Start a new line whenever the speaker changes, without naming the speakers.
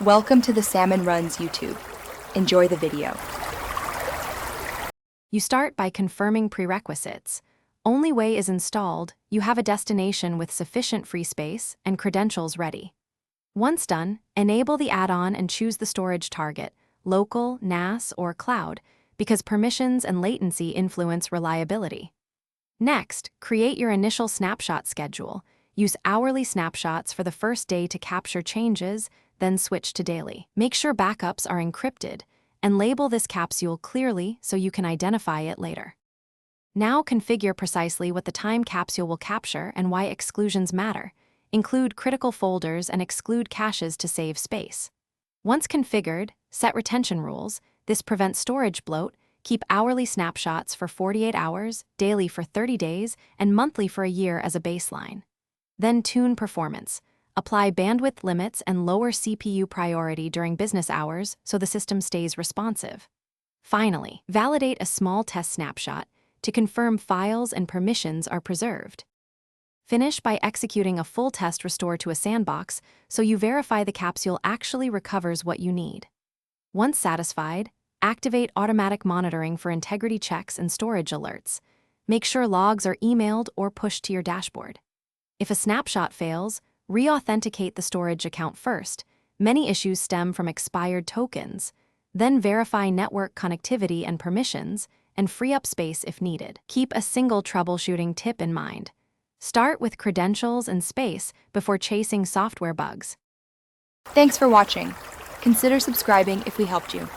Welcome to the Salmon Runs YouTube. Enjoy the video.
You start by confirming prerequisites. Only way is installed, you have a destination with sufficient free space and credentials ready. Once done, enable the add-on and choose the storage target, local, NAS, or cloud, because permissions and latency influence reliability. Next, create your initial snapshot schedule. Use hourly snapshots for the first day to capture changes, then switch to daily. Make sure backups are encrypted, and label this capsule clearly so you can identify it later. Now configure precisely what the time capsule will capture and why exclusions matter. Include critical folders and exclude caches to save space. Once configured, set retention rules. This prevents storage bloat. Keep hourly snapshots for 48 hours, daily for 30 days, and monthly for a year as a baseline. Then tune performance. Apply bandwidth limits and lower CPU priority during business hours so the system stays responsive. Finally, validate a small test snapshot to confirm files and permissions are preserved. Finish by executing a full test restore to a sandbox so you verify the capsule actually recovers what you need. Once satisfied, activate automatic monitoring for integrity checks and storage alerts. Make sure logs are emailed or pushed to your dashboard. If a snapshot fails, re-authenticate the storage account first. Many issues stem from expired tokens. Then verify network connectivity and permissions, and free up space if needed. Keep a single troubleshooting tip in mind. Start with credentials and space before chasing software bugs.
Thanks for watching. Consider subscribing if we helped you.